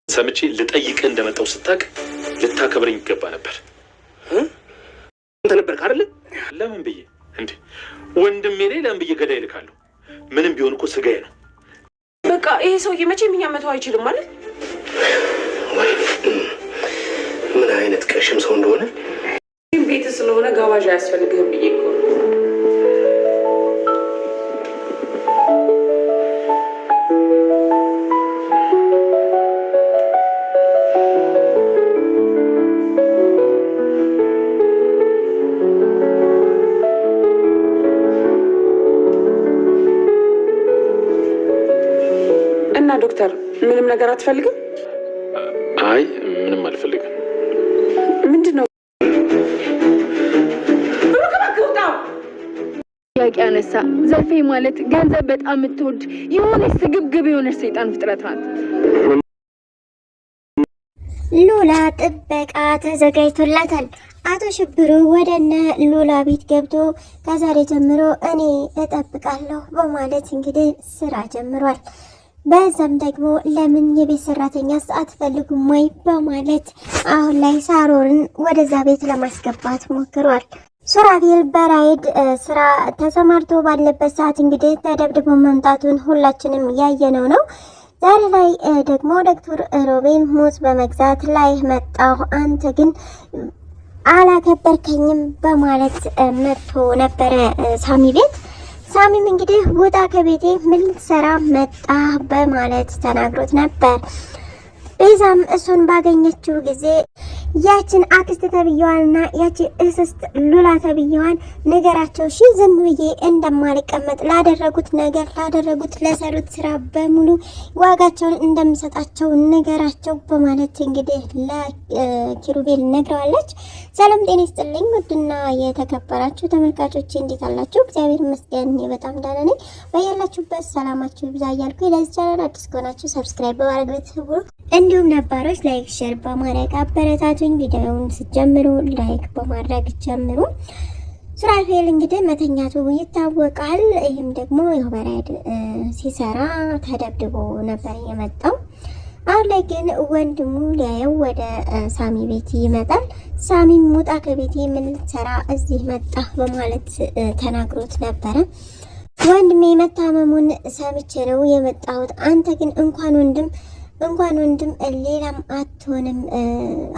ሰምቼ ልጠይቅ እንደመጣው ስታቅ ልታከብረኝ ይገባ ነበር። አንተ ነበርክ አይደል? ለምን ብዬ እንዴ ወንድሜ ላይ ለምን ብዬ ገዳይ ልካለሁ? ምንም ቢሆን እኮ ስጋዬ ነው። በቃ ይሄ ሰውዬ መቼም እኛ መተው አይችልም ማለት ምን አይነት ቀሽም ሰው እንደሆነ ቤት ስለሆነ ጋባዥ አያስፈልግህም ብዬ እኮ እና ዶክተር ምንም ነገር አትፈልግም? አይ ምንም አልፈልግም። ምንድነው? ጥያቄ አነሳ። ዘርፌ ማለት ገንዘብ በጣም የምትወድ የሆነች ስግብግብ የሆነች ሰይጣን ፍጥረት ናት። ሉላ ጥበቃ ተዘጋጅቶላታል። አቶ ሽብሩ ወደነ ሉላ ቤት ገብቶ ከዛሬ ጀምሮ እኔ እጠብቃለሁ በማለት እንግዲህ ስራ ጀምሯል። በዛም ደግሞ ለምን የቤት ሰራተኛ አትፈልጉም ወይ በማለት አሁን ላይ ሳሮንን ወደዛ ቤት ለማስገባት ሞክሯል። ሱራፌል በራይድ ስራ ተሰማርቶ ባለበት ሰዓት እንግዲህ ተደብድቦ መምጣቱን ሁላችንም ያየነው ነው። ዛሬ ላይ ደግሞ ዶክተር ሮቤል ሙዝ በመግዛት ላይ መጣሁ፣ አንተ ግን አላከበርከኝም በማለት መጥቶ ነበረ ሳሚ ቤት። ሳሚም እንግዲህ ውጣ ከቤቴ ምን ልትሰራ መጣ በማለት ተናግሮት ነበር። ቤዛም እሱን ባገኘችው ጊዜ ያችን አክስት ተብየዋልና ያቺ እስስት ሉላ ተብየዋን ነገራቸው እሺ፣ ዝም ብዬ እንደማልቀመጥ ላደረጉት ነገር ላደረጉት ለሰሩት ስራ በሙሉ ዋጋቸውን እንደምሰጣቸው ነገራቸው በማለት እንግዲህ ለኪሩቤል ነግረዋለች። ሰላም ጤና ይስጥልኝ ውድና የተከበራችሁ ተመልካቾች እንዴት አላችሁ? እግዚአብሔር ይመስገን በጣም ደህና ነኝ። በያላችሁበት ሰላማችሁ ይብዛ እያልኩ ለዚህ ቻናል አዲስ ከሆናችሁ ሰብስክራይብ በማድረግ ቤተሰቡ እንዲሁም ነባሮች ላይክ ሼር በማድረግ አበረታቱኝ። ቪዲዮውን ስትጀምሩ ላይክ በማድረግ ጀምሩ። ሱራፌል እንግዲህ መተኛቱ ይታወቃል። ይህም ደግሞ የበራይድ ሲሰራ ተደብድቦ ነበር የመጣው። አሁን ላይ ግን ወንድሙ ሊያየው ወደ ሳሚ ቤት ይመጣል። ሳሚም ሙጣ ከቤቴ ምን ልትሰራ እዚህ መጣ በማለት ተናግሮት ነበረ። ወንድሜ መታመሙን ሰምቼ ነው የመጣሁት፣ አንተ ግን እንኳን ወንድም ሌላም አትሆንም፣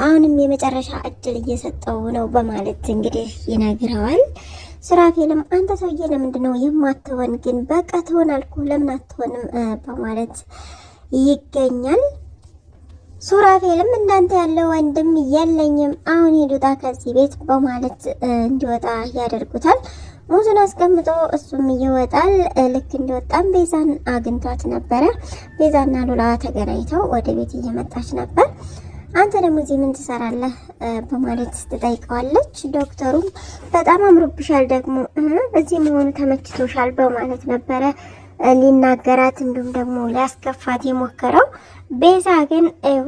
አሁንም የመጨረሻ እድል እየሰጠው ነው በማለት እንግዲህ ይነግረዋል። ሱራፌልም አንተ ሰውዬ ለምንድነው የማትሆን ግን በቃ ትሆናልኩ ለምን አትሆንም በማለት ይገኛል። ሱራፌልም እንዳንተ ያለ ወንድም የለኝም፣ አሁን ሄዱታ ከዚህ ቤት በማለት እንዲወጣ ያደርጉታል። ሙዙን አስቀምጦ እሱም ይወጣል። ልክ እንደወጣም ቤዛን አግኝቷት ነበረ። ቤዛና ሉላ ተገናኝተው ወደ ቤት እየመጣች ነበር። አንተ ደግሞ እዚህ ምን ትሰራለህ በማለት ትጠይቀዋለች። ዶክተሩም በጣም አምሮብሻል፣ ደግሞ እዚህ መሆኑ ተመችቶሻል በማለት ነበረ ሊናገራት እንዲሁም ደግሞ ሊያስከፋት የሞከረው። ቤዛ ግን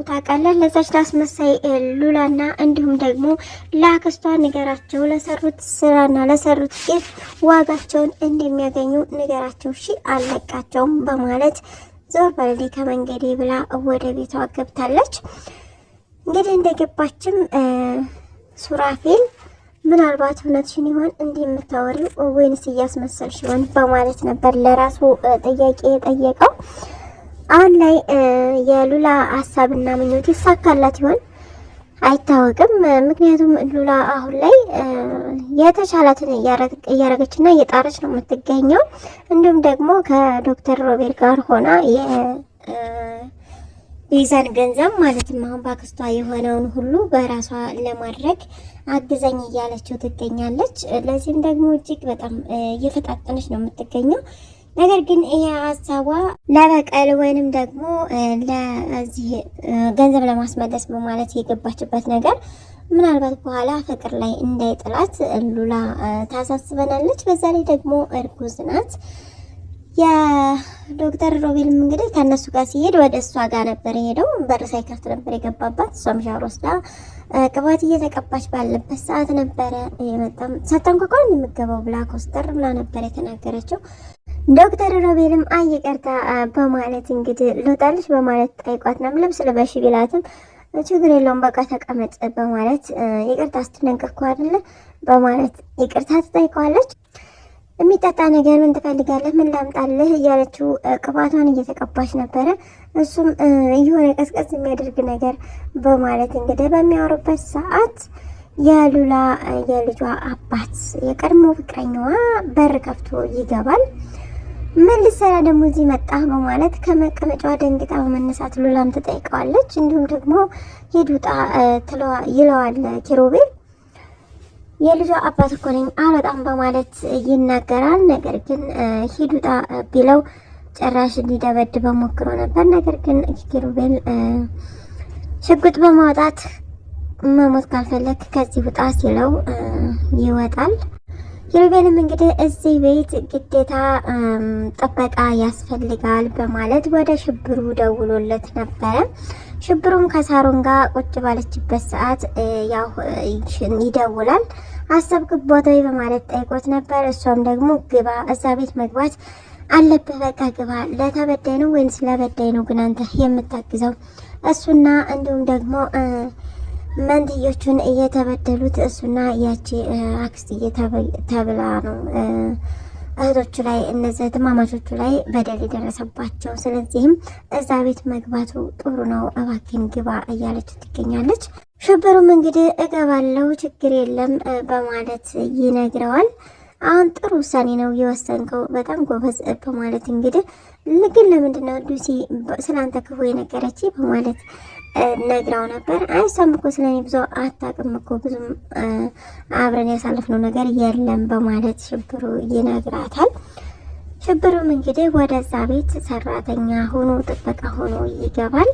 ታውቃለህ ለዛች ላስመሳይ ሉላና እንዲሁም ደግሞ ለአክስቷ ንገራቸው፣ ለሰሩት ስራና ለሰሩት ግፍ ዋጋቸውን እንደሚያገኙ ንገራቸው፣ እሺ አለቃቸውም በማለት ዞር በልዲ ከመንገዴ ብላ ወደ ቤቷ ገብታለች። እንግዲህ እንደገባችም ሱራፌል ምናልባት እውነትሽን ይሆን እንዲህ የምታወሪው ወይንስ እያስመሰልሽ ይሆን በማለት ነበር ለራሱ ጥያቄ የጠየቀው። አሁን ላይ የሉላ ሀሳብና ምኞት ይሳካላት ይሆን አይታወቅም። ምክንያቱም ሉላ አሁን ላይ የተቻላትን እያረገችና እየጣረች ነው የምትገኘው። እንዲሁም ደግሞ ከዶክተር ሮቤል ጋር ሆና የቤዛን ገንዘብ ማለትም አሁን ባክስቷ የሆነውን ሁሉ በራሷ ለማድረግ አግዘኝ እያለችው ትገኛለች። ለዚህም ደግሞ እጅግ በጣም እየፈጣጠነች ነው የምትገኘው። ነገር ግን ይሄ ሀሳቧ ለበቀል ወይንም ደግሞ ለዚህ ገንዘብ ለማስመለስ በማለት የገባችበት ነገር ምናልባት በኋላ ፍቅር ላይ እንዳይጥላት ሉላ ታሳስበናለች። በዛ ላይ ደግሞ እርጉዝ ናት። የዶክተር ሮቤልም እንግዲህ ከነሱ ጋር ሲሄድ ወደ እሷ ጋር ነበር የሄደው። በር ሳይከፍት ነበር የገባባት። እሷም ሻወር ወስዳ ቅባት እየተቀባች ባለበት ሰዓት ነበረ የመጣም ሳታንኳኳ የምትገባው ብላ ኮስተር ብላ ነበር የተናገረችው። ዶክተር ሮቤልም ይቅርታ በማለት እንግዲህ ልውጣልሽ በማለት ጠይቋት ነው። ልብስ ልበሽ ቢላትም ችግር የለውም በቃ ተቀመጥ በማለት ይቅርታ አስተነገርኩ አይደለ በማለት ይቅርታ ትጠይቀዋለች። የሚጠጣ ነገር ምን ትፈልጋለህ? ምን ላምጣልህ? እያለችው ቅባቷን እየተቀባች ነበረ። እሱም የሆነ ቀዝቀዝ የሚያደርግ ነገር በማለት እንግዲህ በሚያወሩበት ሰዓት የሉላ የልጇ አባት የቀድሞ ፍቅረኛዋ በር ከፍቶ ይገባል። ምን ልትሰራ ደግሞ እዚህ መጣ በማለት ከመቀመጫዋ ደንግጣ በመነሳት ሉላም ትጠይቀዋለች። እንዲሁም ደግሞ ሂድ ውጣ ይለዋል ኪሩቤል። የልጇ አባት እኮ ነኝ አልወጣም በማለት ይናገራል። ነገር ግን ሂድ ውጣ ቢለው ጭራሽ ሊደበድበው ሞክሮ ነበር። ነገር ግን ኪሩቤል ሽጉጥ በማውጣት መሞት ካልፈለግ ከዚህ ውጣ ሲለው ይወጣል። ኪሩቤልም እንግዲህ እዚህ ቤት ግዴታ ጥበቃ ያስፈልጋል በማለት ወደ ሽብሩ ደውሎለት ነበረ። ሽብሩም ከሳሮን ጋር ቁጭ ባለችበት ሰዓት ያው ይደውላል። አሰብክበት ወይ በማለት ጠይቆት ነበር። እሷም ደግሞ ግባ፣ እዛ ቤት መግባት አለብህ፣ በቃ ግባ። ለተበዳይ ነው ወይንስ ለበዳይ ነው ግን አንተ የምታግዘው? እሱና እንዲሁም ደግሞ መንትዮቹን እየተበደሉት እሱና ያቺ አክስት ተብላ ነው እህቶቹ ላይ እነዚህ ትማማቾቹ ላይ በደል የደረሰባቸው። ስለዚህም እዛ ቤት መግባቱ ጥሩ ነው፣ እባክህን ግባ እያለች ትገኛለች። ሽብሩም እንግዲህ እገባለሁ ችግር የለም በማለት ይነግረዋል። አሁን ጥሩ ውሳኔ ነው የወሰንከው፣ በጣም ጎበዝ በማለት እንግዲህ ግን ለምንድነው ሉሲ ስላንተ ክፉ የነገረች በማለት ነግራው ነበር። አይሷም እኮ ስለኔ ብዙ አታውቅም እኮ ብዙም አብረን ያሳለፍነው ነገር የለም በማለት ሽብሩ ይነግራታል። ሽብሩም እንግዲህ ወደዛ ቤት ሰራተኛ ሆኖ ጥበቃ ሆኖ ይገባል።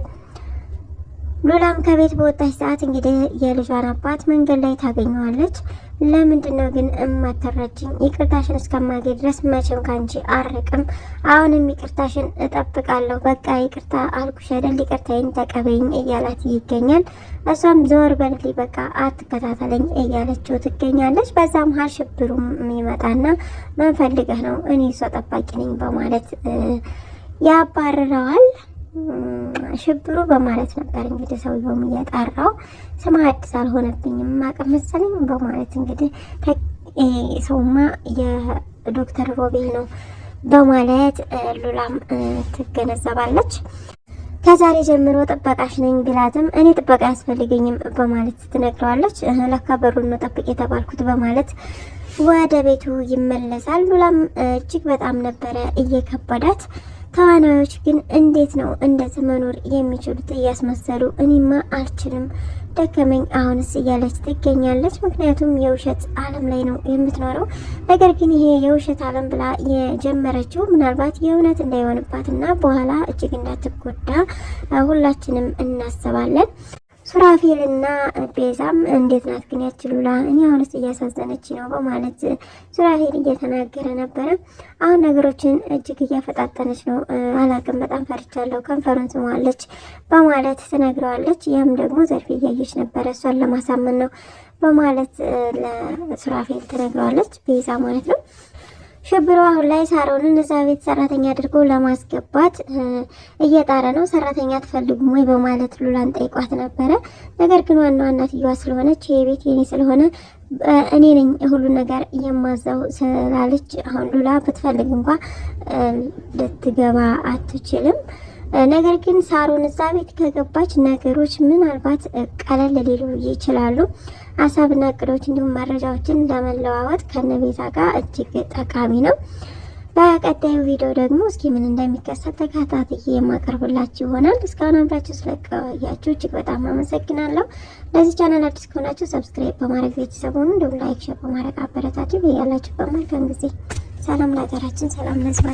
ሉላም ከቤት በወጣች ሰዓት እንግዲህ የልጇን አባት መንገድ ላይ ታገኘዋለች። ለምንድነው ግን እማትረጅኝ? ይቅርታሽን እስከማገኝ ድረስ መቼም ካንቺ አርቅም። አሁንም ይቅርታሽን እጠብቃለሁ። በቃ ይቅርታ አልኩሽ አይደል? ይቅርታዬን ተቀበይኝ እያላት ይገኛል። እሷም ዞር በልልኝ፣ በቃ አትከታተለኝ እያለችው ትገኛለች። በዛ መሀል ሽብሩም የሚመጣና ምን ፈልገህ ነው? እኔ እሷ ጠባቂ ነኝ በማለት ያባርረዋል። ሽብሩ በማለት ነበር እንግዲህ ሰውየውም እየጠራው ስም አዲስ አልሆነብኝም ማቀም መሰለኝ በማለት እንግዲህ ሰውማ የዶክተር ሮቤል ነው በማለት ሉላም ትገነዘባለች። ከዛሬ ጀምሮ ጥበቃሽ ነኝ ቢላትም እኔ ጥበቃ ያስፈልገኝም በማለት ትነግረዋለች። ለካ በሩን መጠበቅ የተባልኩት በማለት ወደ ቤቱ ይመለሳል። ሉላም እጅግ በጣም ነበረ እየከበዳት ተዋናዮች ግን እንዴት ነው እንደዚህ መኖር የሚችሉት እያስመሰሉ? እኔማ አልችልም ደከመኝ አሁንስ እያለች ትገኛለች። ምክንያቱም የውሸት ዓለም ላይ ነው የምትኖረው። ነገር ግን ይሄ የውሸት ዓለም ብላ የጀመረችው ምናልባት የእውነት እንዳይሆንባትና በኋላ እጅግ እንዳትጎዳ ሁላችንም እናስባለን። ሱራፌልና ቤዛም እንዴት ናት ግን ያች ሉላ? እኔ አሁንስ እያሳዘነች ነው በማለት ሱራፌል እየተናገረ ነበረ። አሁን ነገሮችን እጅግ እያፈጣጠነች ነው፣ አላቅም በጣም ፈርቻለሁ፣ ከንፈሩን ስሟለች በማለት ትነግረዋለች። ያም ደግሞ ዘርፌ እያየች ነበረ እሷን ለማሳመን ነው በማለት ለሱራፌል ትነግረዋለች፣ ቤዛ ማለት ነው። ሽብሩ አሁን ላይ ሳሮንን እዛ ቤት ሰራተኛ አድርጎ ለማስገባት እየጣረ ነው። ሰራተኛ አትፈልጉም ወይ በማለት ሉላን ጠይቋት ነበረ። ነገር ግን ዋናዋ እናትየዋ ስለሆነች ይሄ ቤት የኔ ስለሆነ እኔ ነኝ ሁሉ ነገር የማዛው ስላለች አሁን ሉላ ብትፈልግ እንኳ ልትገባ አትችልም። ነገር ግን ሳሮን እዛ ቤት ከገባች ነገሮች ምናልባት ቀለል ሊሉ ይችላሉ። ሀሳብና እቅዶች እንዲሁም መረጃዎችን ለመለዋወጥ ከነቤዛ ጋር እጅግ ጠቃሚ ነው። በቀጣዩ ቪዲዮ ደግሞ እስኪ ምን እንደሚከሰት ተከታትዬ የማቀርብላችሁ ይሆናል። እስካሁን አብራችሁ ስለቆያችሁ እጅግ በጣም አመሰግናለሁ። ለዚህ ቻናል አዲስ ከሆናችሁ ሰብስክራይብ በማድረግ ቤተሰብ ሁኑ። እንዲሁም ላይክ፣ ሼር በማድረግ አበረታችሁ። ያላችሁ በመልካም ጊዜ። ሰላም ለሀገራችን፣ ሰላም ለሕዝባችን።